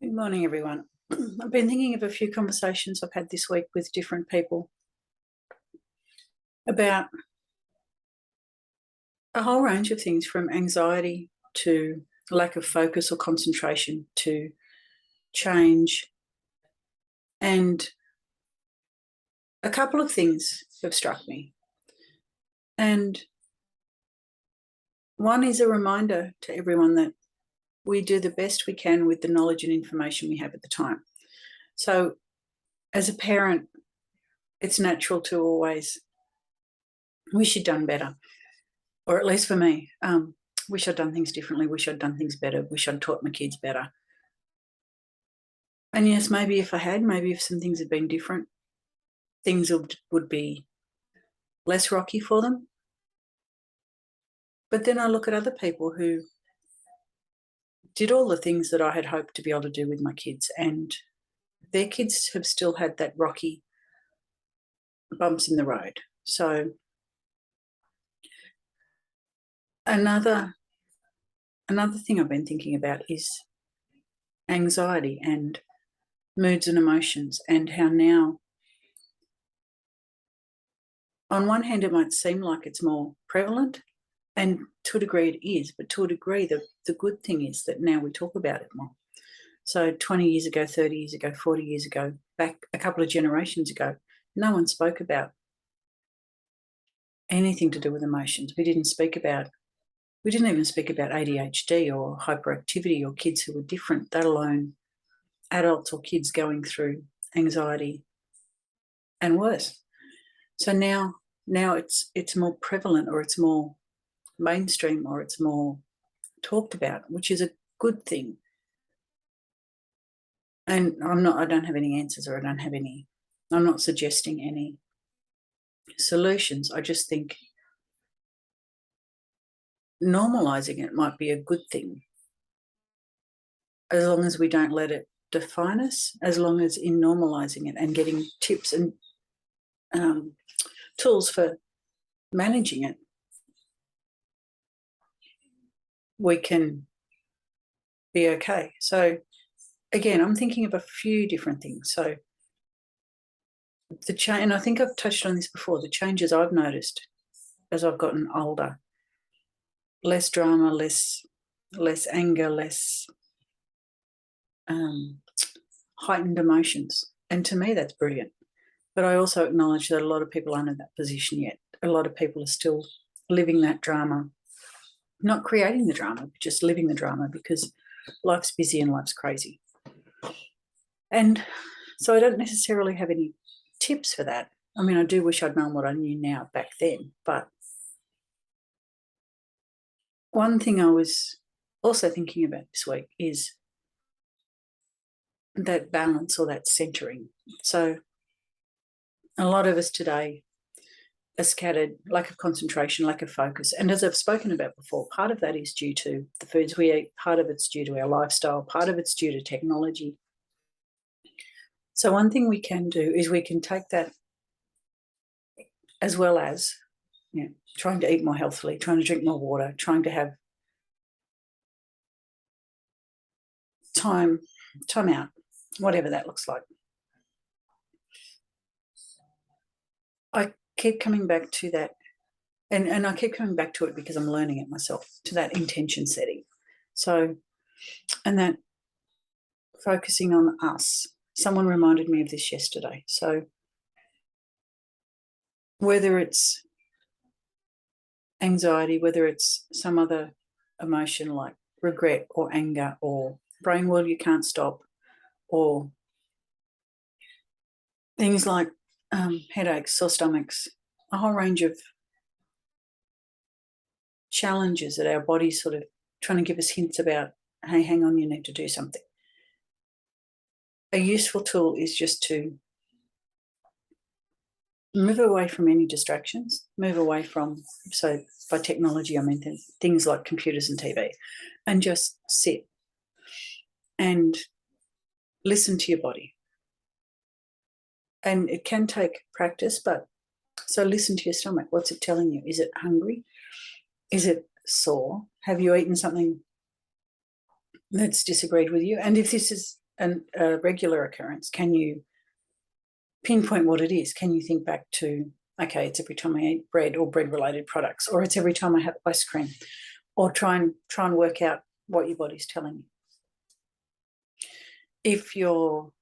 Good morning, everyone. I've been thinking of a few conversations I've had this week with different people about a whole range of things, from anxiety to lack of focus or concentration to change. And a couple of things have struck me. And one is a reminder to everyone that we do the best we can with the knowledge and information we have at the time. So as a parent, it's natural to always wish you'd done better, or at least for me, wish I'd done things differently, wish I'd done things better, wish I'd taught my kids better. And yes, maybe if I had, maybe if some things had been different, things would be less rocky for them. But then I look at other people who did all the things that I had hoped to be able to do with my kids, and their kids have still had that rocky bumps in the road. So another thing I've been thinking about is anxiety and moods and emotions, and how now, on one hand, it might seem like it's more prevalent, and to a degree it is, but to a degree the good thing is that now we talk about it more. So 20 years ago, 30 years ago, 40 years ago, back a couple of generations ago, no one spoke about anything to do with emotions. We didn't even speak about ADHD or hyperactivity or kids who were different, let alone adults or kids going through anxiety and worse. So now it's more prevalent, or it's more mainstream, or it's more talked about, which is a good thing. And I don't have any answers, or I'm not suggesting any solutions. I just think normalizing it might be a good thing, as long as we don't let it define us, as long as in normalizing it and getting tips and tools for managing it, we can be okay. So again, I'm thinking of a few different things. So and I think I've touched on this before, the changes I've noticed as I've gotten older: less drama, less anger, less heightened emotions. And to me, that's brilliant. But I also acknowledge that a lot of people aren't in that position yet. A lot of people are still living that drama, not creating the drama, but just living the drama, because life's busy and life's crazy. And so I don't necessarily have any tips for that. I mean, I do wish I'd known what I knew now back then. But one thing I was also thinking about this week is that balance, or that centering. So a lot of us today are scattered, lack of concentration, lack of focus. And as I've spoken about before, part of that is due to the foods we eat, part of it's due to our lifestyle, part of it's due to technology. So one thing we can do is we can take that, as well as trying to eat more healthily, trying to drink more water, trying to have time out, whatever that looks like. I keep coming back to that, and I keep coming back to it because I'm learning it myself, to that intention setting. So, and that focusing on us. Someone reminded me of this yesterday. So whether it's anxiety, whether it's some other emotion like regret or anger or brain world you can't stop, or things like headaches, sore stomachs, a whole range of challenges that our body's sort of trying to give us hints about, hey, hang on, you need to do something. A useful tool is just to move away from any distractions, move away from, so by technology, I mean things like computers and TV, and just sit and listen to your body. And it can take practice, but so listen to your stomach. What's it telling you? Is it hungry? Is it sore? Have you eaten something that's disagreed with you? And if this is a regular occurrence, can you pinpoint what it is? Can you think back to, okay, it's every time I eat bread or bread-related products, or it's every time I have ice cream, or try and work out what your body's telling you. If your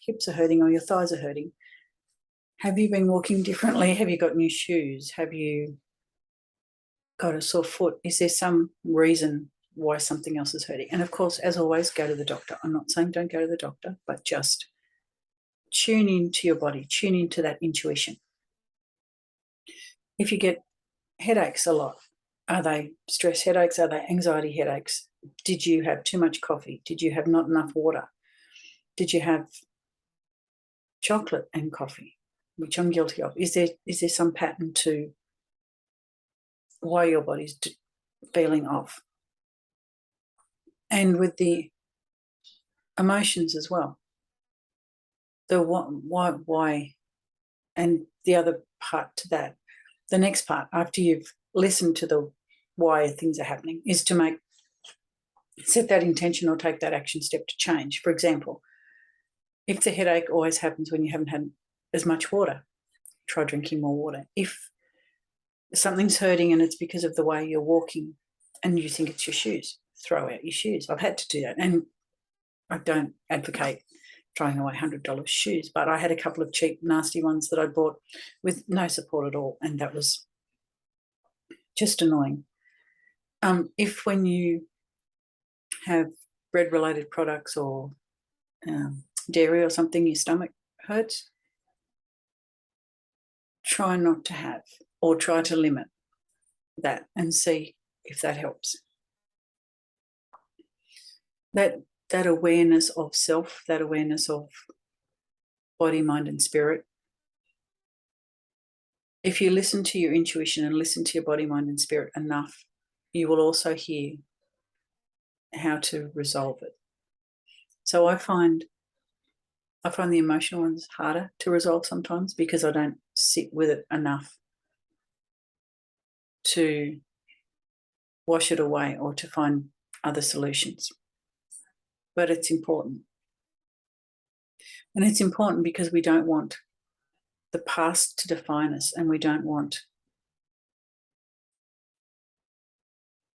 hips are hurting or your thighs are hurting, have you been walking differently? Have you got new shoes? Have you got a sore foot? Is there some reason why something else is hurting? And of course, as always, go to the doctor. I'm not saying don't go to the doctor, but just tune into your body, tune into that intuition. If you get headaches a lot, are they stress headaches? Are they anxiety headaches? Did you have too much coffee? Did you have not enough water? Did you have chocolate and coffee, which I'm guilty of? Is there some pattern to why your body's feeling off? And with the emotions as well, the why, and the other part to that, the next part after you've listened to the why things are happening is to set that intention or take that action step to change. For example, if the headache always happens when you haven't had as much water, try drinking more water. If something's hurting and it's because of the way you're walking and you think it's your shoes, throw out your shoes. I've had to do that. And I don't advocate throwing away $100 shoes, but I had a couple of cheap, nasty ones that I bought with no support at all, and that was just annoying. If when you have bread-related products or dairy or something, your stomach hurts, try not to have, or try to limit that and see if that helps. That awareness of self, that awareness of body, mind, and spirit. If you listen to your intuition and listen to your body, mind, and spirit enough, you will also hear how to resolve it. So I find the emotional ones harder to resolve sometimes because I don't sit with it enough to wash it away or to find other solutions. But it's important. And it's important because we don't want the past to define us, and we don't want,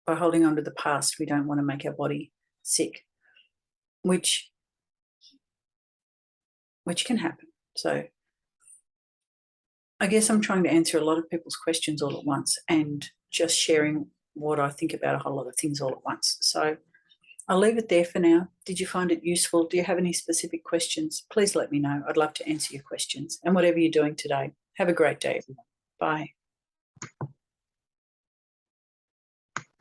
by holding on to the past, we don't want to make our body sick, which can happen. So I guess I'm trying to answer a lot of people's questions all at once and just sharing what I think about a whole lot of things all at once. So I'll leave it there for now. Did you find it useful? Do you have any specific questions? Please let me know. I'd love to answer your questions. And whatever you're doing today, have a great day, everyone. Bye.